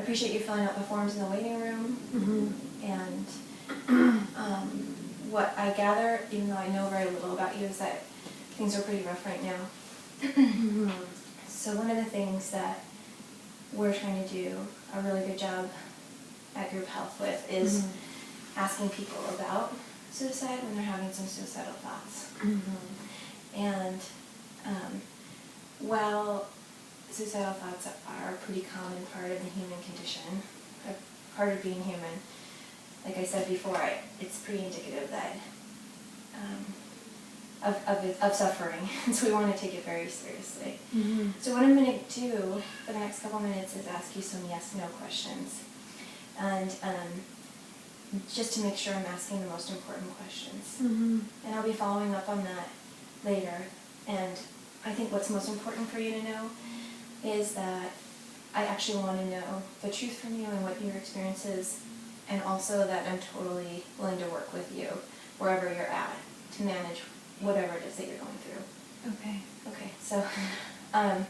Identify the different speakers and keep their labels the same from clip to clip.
Speaker 1: appreciate you filling out the forms in the waiting room. And what I gather, even though I know very little about you, is that things are pretty rough right now. So one of the things that we're trying to do a really good job at Group Health with is asking people about suicide when they're having some suicidal thoughts. And while suicidal thoughts are a pretty common part of the human condition, a part of being human, like I said before, it's pretty indicative that of suffering, and so we want to take it very seriously. So what I'm going to do for the next couple minutes is ask you some yes/no questions, and just to make sure I'm asking the most important questions. And I'll be following up on that later. And I think what's most important for you to know is that I actually want to know the truth from you and what your experience is, and also that I'm totally willing to work with you wherever you're at to manage whatever it is that you're going through.
Speaker 2: Okay.
Speaker 1: Okay, so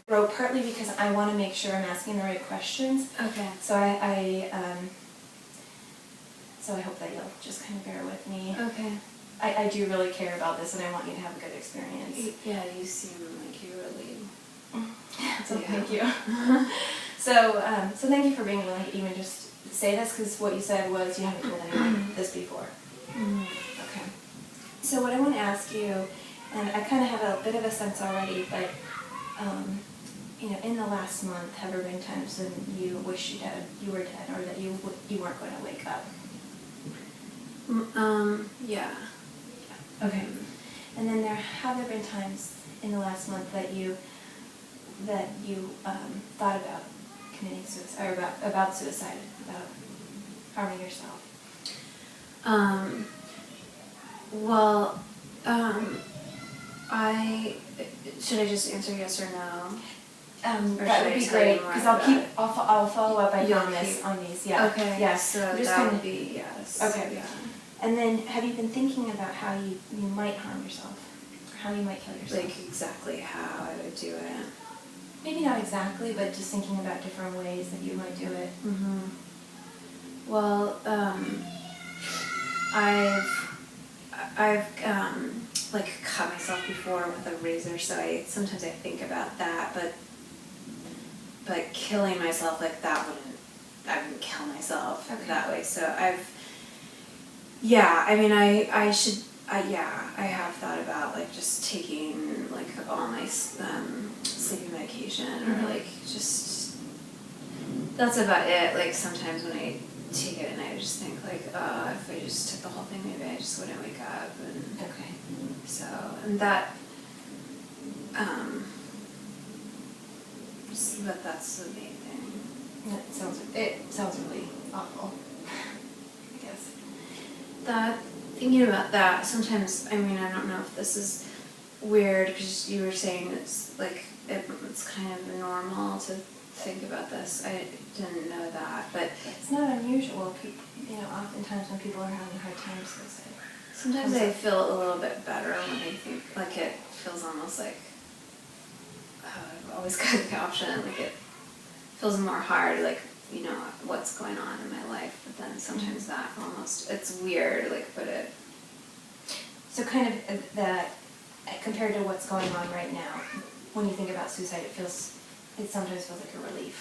Speaker 1: wrote partly because I want to make sure I'm asking the right questions.
Speaker 2: Okay.
Speaker 1: So so I hope that you'll just kind of bear with me.
Speaker 2: Okay.
Speaker 1: I do really care about this, and I want you to have a good experience.
Speaker 2: Yeah, you seem like you really...
Speaker 1: So thank you. So thank you for being willing to even just say this, because what you said was you haven't told anyone this before. Okay. So what I want to ask you, and I kind of have a bit of a sense already, but in the last month, have there been times when you wish you were dead, or that you weren't going to wake up?
Speaker 2: Yeah.
Speaker 1: Okay. And then have there been times in the last month that you thought about committing suicide, or about suicide, about harming yourself?
Speaker 2: Well, should I just answer yes or no?
Speaker 1: That would be great, because I'll follow up, I promise, on these. Yeah.
Speaker 2: Okay.
Speaker 1: Yeah.
Speaker 2: So
Speaker 1: just
Speaker 2: that
Speaker 1: kind
Speaker 2: would
Speaker 1: of
Speaker 2: be yes.
Speaker 1: Okay.
Speaker 2: Yeah.
Speaker 1: And then, have you been thinking about how you might harm yourself, or how you might kill yourself?
Speaker 2: Like exactly how I would do it.
Speaker 1: Maybe not exactly, but just thinking about different ways that you might do it.
Speaker 2: Well, I've like cut myself before with a razor, so sometimes I think about that, but killing myself like that I wouldn't kill myself that way. So I have thought about like just taking like all my sleeping medication, or like just, that's about it. Like sometimes when I take it and I just think like, if I just took the whole thing, maybe I just wouldn't wake up. And so, and that, but that's the main thing.
Speaker 1: It sounds really awful, I guess.
Speaker 2: Thinking about that, sometimes, I mean, I don't know if this is weird, because you were saying it's like, it's kind of normal to think about this. I didn't know that, but...
Speaker 1: It's not unusual. People, oftentimes when people are having hard times, suicide.
Speaker 2: Sometimes I feel a little bit better when I think, like it feels almost like, I've always got the option, like it feels more hard, like, what's going on in my life, but then sometimes that almost, it's weird, like, but it...
Speaker 1: So kind of that, compared to what's going on right now, when you think about suicide, it sometimes feels like a relief.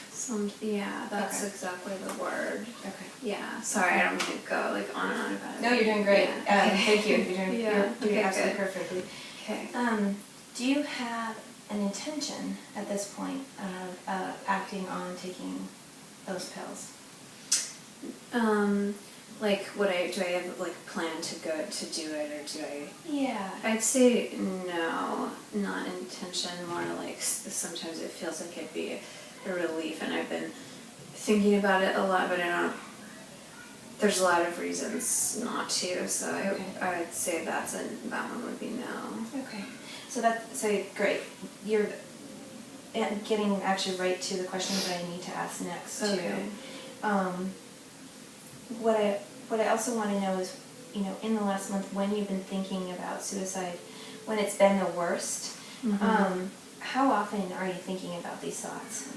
Speaker 2: Yeah, that's exactly the word.
Speaker 1: Okay.
Speaker 2: Yeah, sorry, I don't mean to go like on and on about it.
Speaker 1: No, you're doing great.
Speaker 2: Yeah.
Speaker 1: Thank you. You're doing absolutely
Speaker 2: good.
Speaker 1: perfectly.
Speaker 2: Okay.
Speaker 1: Do you have an intention at this point of acting on taking those pills?
Speaker 2: Like, do I have like plan to go to do it, or do I?
Speaker 1: Yeah.
Speaker 2: I'd say no, not intention. More like sometimes it feels like it'd be a relief, and I've been thinking about it a lot, but I don't. There's a lot of reasons not to, so I would say that one would be no. Okay.
Speaker 1: So great. You're getting actually right to the questions that I need to ask next too. What I also want to know is, in the last month, when you've been thinking about suicide, when it's been the worst, how often are you thinking about these thoughts?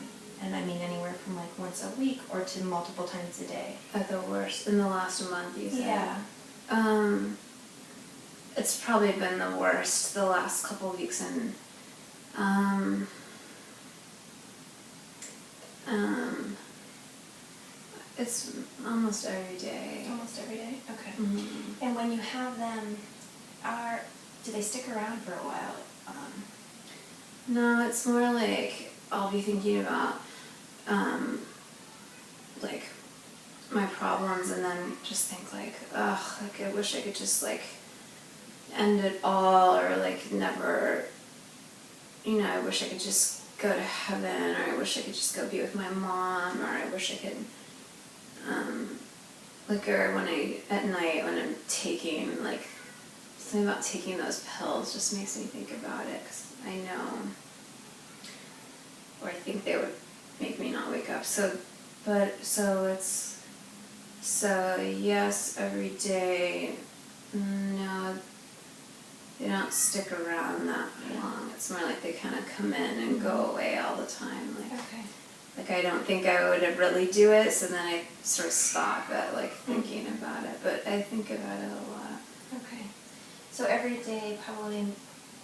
Speaker 1: and I mean anywhere from like once a week or to multiple times a day.
Speaker 2: At the worst, in the last month, you said?
Speaker 1: Yeah.
Speaker 2: It's probably been the worst the last couple of weeks, and it's almost every day.
Speaker 1: Almost every day? Okay.
Speaker 2: Mm-hmm.
Speaker 1: And when you have them, do they stick around for a while?
Speaker 2: No, it's more like I'll be thinking about like my problems, and then just think like, ugh, like I wish I could just like end it all, or like never, you know, I wish I could just go to heaven, or I wish I could just go be with my mom, or I wish I could, like, or when at night when I'm taking, like, something about taking those pills just makes me think about it, because I know, or I think they would make me not wake up, so yes, every day. No, they don't stick around that long. It's more like they kind of come in and go away all the time. Like,
Speaker 1: Okay.
Speaker 2: like I don't think I would really do it, so then I sort of stop at like thinking about it. But I think about it a lot.
Speaker 1: Okay. So every day,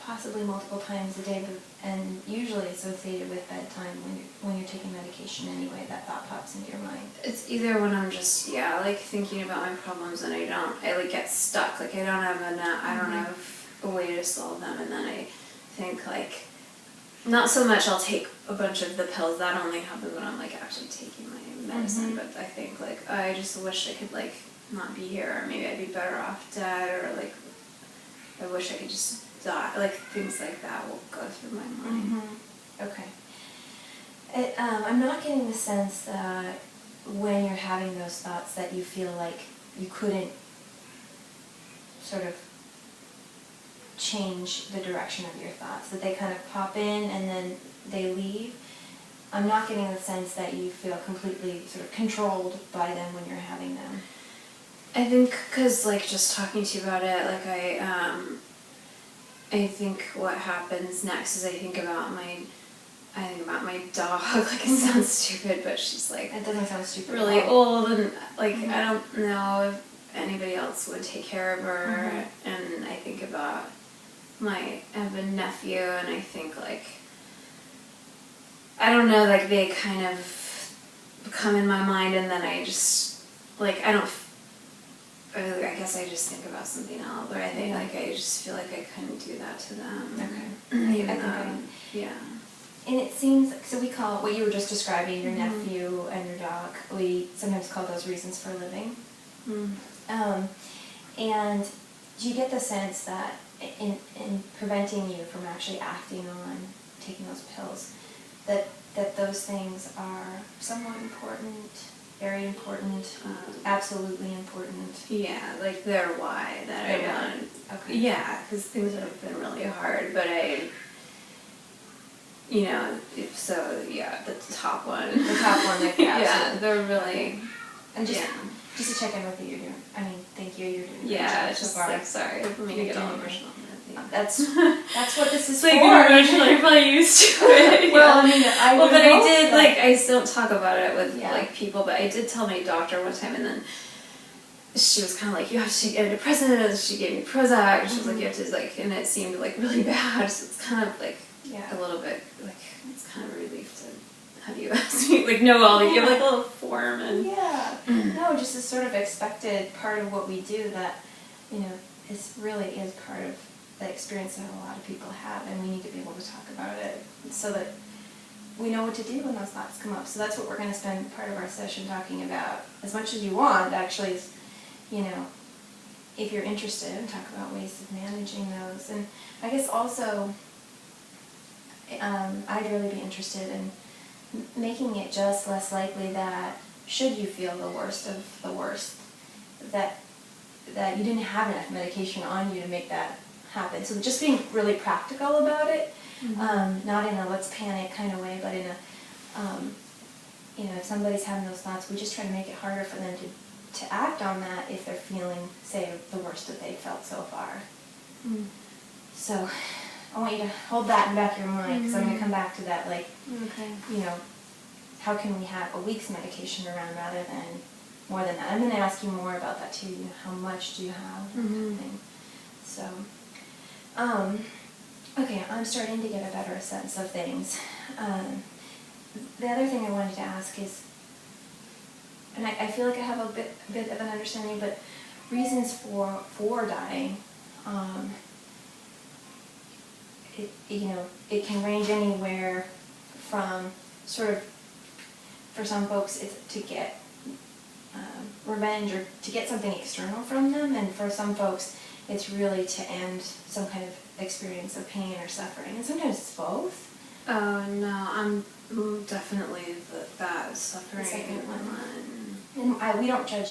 Speaker 1: possibly multiple times a day, and usually associated with bedtime when you're taking medication anyway, that thought pops into your mind.
Speaker 2: It's either when I'm just, like thinking about my problems and I like get stuck, like I don't have a way to solve them, and then I think like, not so much I'll take a bunch of the pills, that only happens when I'm like actually taking my medicine, but I think like, I just wish I could like not be here, or maybe I'd be better off dead, or like I wish I could just die, like things like that will go through my mind.
Speaker 1: Okay. I'm not getting the sense that when you're having those thoughts that you feel like you couldn't sort of change the direction of your thoughts, that they kind of pop in and then they leave. I'm not getting the sense that you feel completely sort of controlled by them when you're having them.
Speaker 2: I think because like just talking to you about it, like I think what happens next is I think about my dog. Like it sounds stupid, but she's like,
Speaker 1: It doesn't sound stupid.
Speaker 2: really old, and like I don't know if anybody else would take care of her. And I think about I have a nephew, and I think like, I don't know, like they kind of come in my mind, and then I just like I guess I just think about something else, or I think like I just feel like I couldn't do that to them.
Speaker 1: Okay.
Speaker 2: Even though, yeah.
Speaker 1: And it seems, so we call what you were just describing, your nephew and your dog, we sometimes call those reasons for living. And do you get the sense that in preventing you from actually acting on taking those pills, that those things are somewhat important, very important, absolutely important?
Speaker 2: Yeah, like they're why that I want.
Speaker 1: Okay.
Speaker 2: Yeah, because things have been really hard, but the top one.
Speaker 1: The top one, like,
Speaker 2: yeah, they're really.
Speaker 1: And just to check in with you, you're doing. I mean, thank you. You're doing.
Speaker 2: Yeah, it's
Speaker 1: so
Speaker 2: just
Speaker 1: far.
Speaker 2: like sorry for me to get all emotional.
Speaker 1: That's what this is
Speaker 2: it's like
Speaker 1: for.
Speaker 2: emotional. You're probably used to it.
Speaker 1: Well, I mean, I
Speaker 2: did like I don't talk about it with like people, but I did tell my doctor one time, and then she was kind of like, you have to take antidepressants, and she gave me Prozac, and she was like, you have to like, and it seemed like really bad, so it's kind of like a little bit like, it's kind of a relief to have you ask me, like know all you have like a little form, and
Speaker 1: no, just a sort of expected part of what we do that, is part of the experience that a lot of people have, and we need to be able to talk about it so that we know what to do when those thoughts come up. So that's what we're going to spend part of our session talking about, as much as you want, actually, is, if you're interested, talk about ways of managing those. And I guess also, I'd really be interested in making it just less likely that, should you feel the worst of the worst, that you didn't have enough medication on you to make that happen. So just being really practical about it, not in a let's panic kind of way, but in a, if somebody's having those thoughts, we just try to make it harder for them to act on that if they're feeling, say, the worst that they've felt so far. So I want you to hold that in the back of your mind, because I'm going to come back to that, like, how can we have a week's medication around rather than more than that? I'm going to ask you more about that too. You know, how much do you have? That kind of thing. So, okay, I'm starting to get a better sense of things. The other thing I wanted to ask is, and I feel like I have a bit of an understanding, but reasons for dying, it can range anywhere from sort of, for some folks it's to get revenge or to get something external from them, and for some folks it's really to end some kind of experience of pain or suffering, and sometimes it's both.
Speaker 2: Oh no, I'm definitely that suffering
Speaker 1: The second
Speaker 2: one.
Speaker 1: And we don't judge